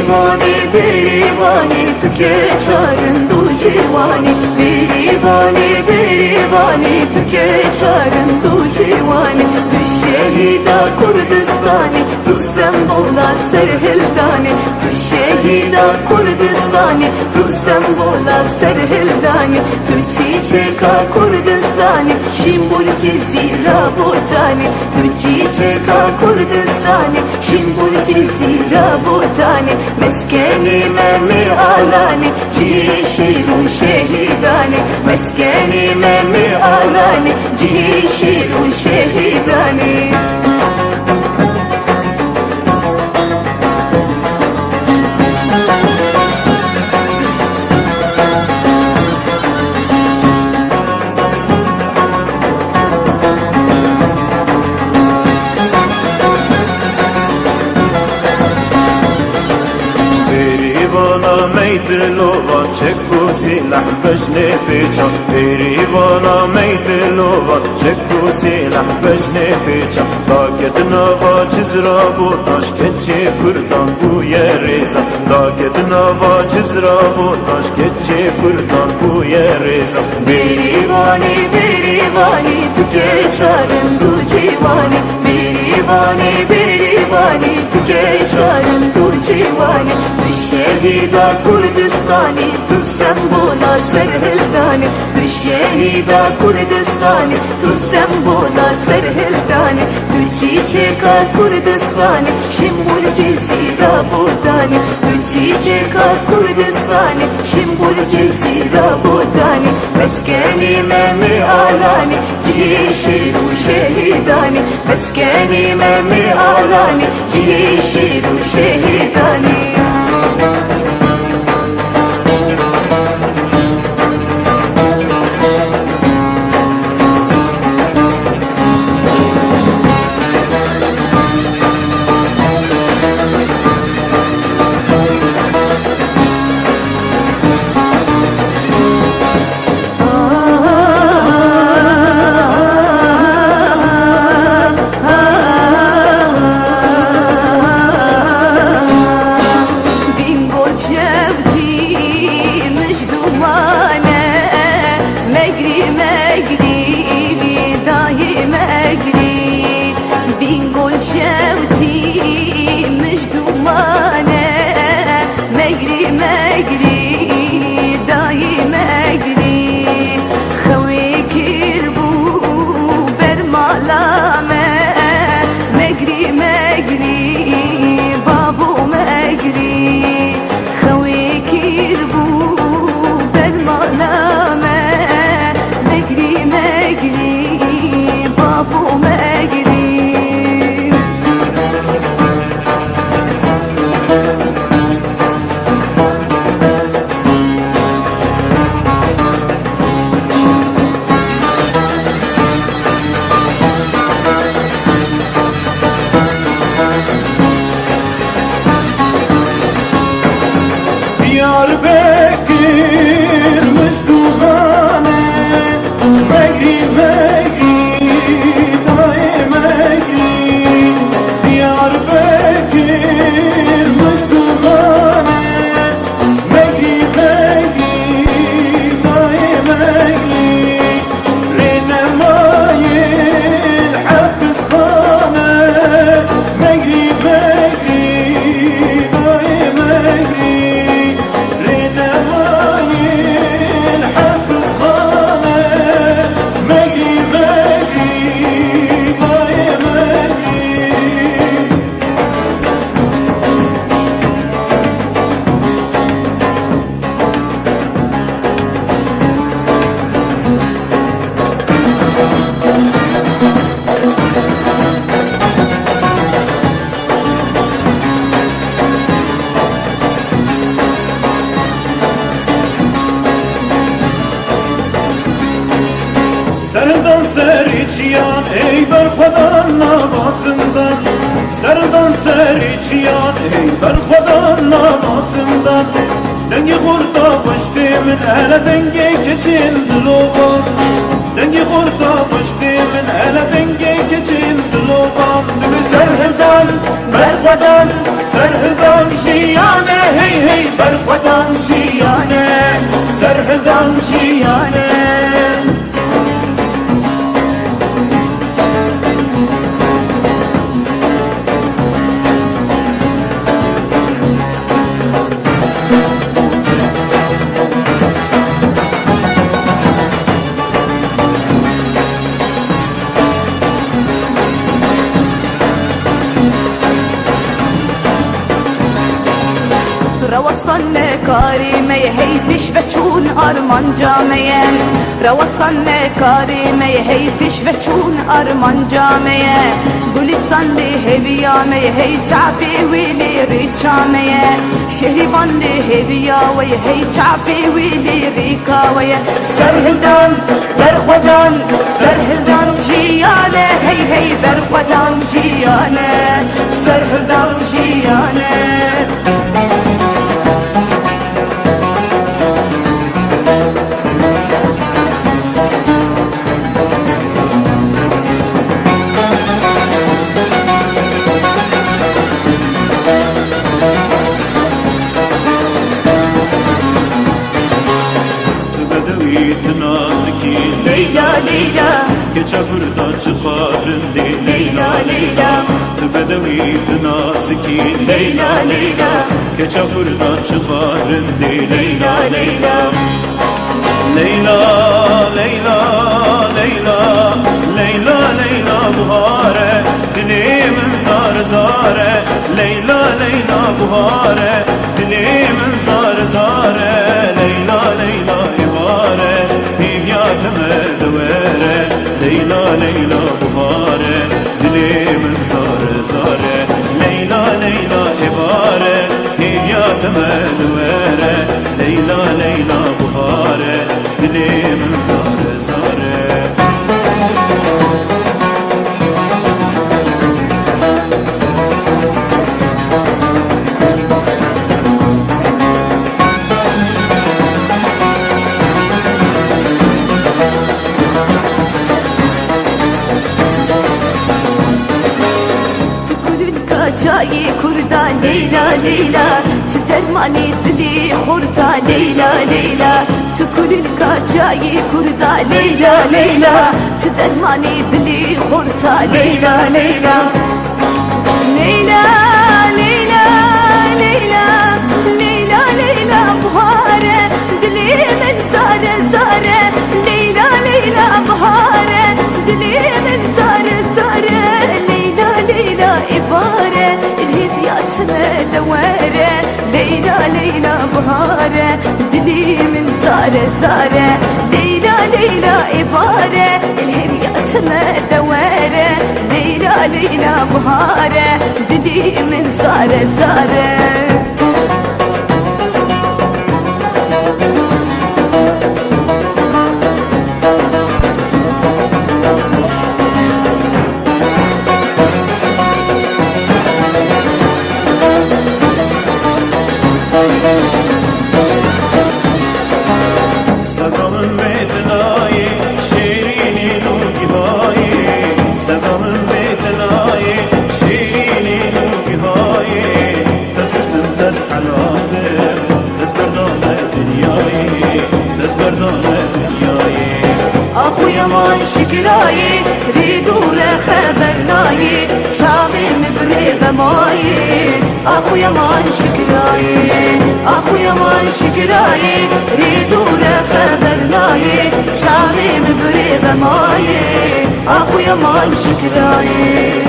بریوانی بریوانی تو که چارن دو جوانی بریوانی بریوانی تو که چارن دو جوانی تو شهیدا کردستانی تو سمبولا سرهلدانی تو شهیدا کردستانی تو سمبولا سرهلدانی تو چیچکا کردستانی شیمبول جزیرا بوتانی تو چیچکا کردستانی شیمبول جزیرا بوتانی مسکنی ممی آلانی جی شیرون شهیدانی مسکنی ممی آلانی جی شیرون شهیدانی میدلوان چکو سلاح بجنه پیچم بریوانا میدلوان چکو سلاح بجنه پیچم داگد نوا چزرا بوداش کچه کردان بوی ریزم داگد نوا چزرا بوداش کچه کردان بوی ریزم بریوانی بریوانی تو که چارم دو جیوانی بریوانی بریوانی تو که چارم دو جیوانی تو شهیدا کردستانی تو سمبولا سرهلدانی تو شهیدا کردستانی تو سمبولا سرهلدانی تو چیچکا کردستانی شیمبول جزیرا بودانی تو چیچکا کردستانی شیمبول جزیرا بودانی مسکنی ممی آلانی جی شیرو شهیدانی مسکنی ممی آلانی جی شیرو شهیدانی Serdan seriçiyan ey berfadan namazından Serdan seriçiyan ey berfadan namazından Dengi kurda fıştı min hele denge keçin diloban Dengi kurda fıştı min hele denge keçin diloban Serdan berfadan serdan jiyane كارمه هي بشفتون أرمان جامعه روستان كارمه هي بشفتون أرمان جامعه گلستان هبیامه هی چاپی ویلی ریچامه شهریبان هبیاوی هی چاپی ویلی ریکاوی سرهدان برخودان سرهدان جیانه هی هی برخودان جیانه سرهدان جیانه Leyla Leyla Keçafırdan çıkarın Leyla Leyla Tübedevi naziki Leyla Leyla Keçafırdan çıkarın Leyla Leyla Leyla Leyla Leyla Leyla Leyla buhare dilimin zar zare Leyla Leyla buhare dilimin zar zare Leyla Leyla ibare himyatime duvere Leyla Leyla buhare dilimin zar zare Leyla Leyla ibare himyatime duvere Leyla Leyla buhare dilimin zar zare جایی کردا لیلا لیلا تو درمانی دلی خوردا لیلا لیلا تو کلین کا جایی کردا لیلا لیلا تو درمانی دلی خوردا لیلا لیلا لیلا لیلا لیلا لیلا لیلا بهاره دلی من زاره زاره لیلا لیلا بهاره دلی من زاره زاره لیلا لیلا ibare الهدياتنا دواره ليلى ليلى بهاره دلي من زاره زاره ليلى ليلى ibare الهدياتنا دواره ليلى ليلى بهاره دلي من زاره زاره يمان شكراي ريدور خبرناي شامي مبري بماي اخو يمان شكراي اخو يمان شكراي ريدور خبرناي شامي مبري بماي اخو يمان شكراي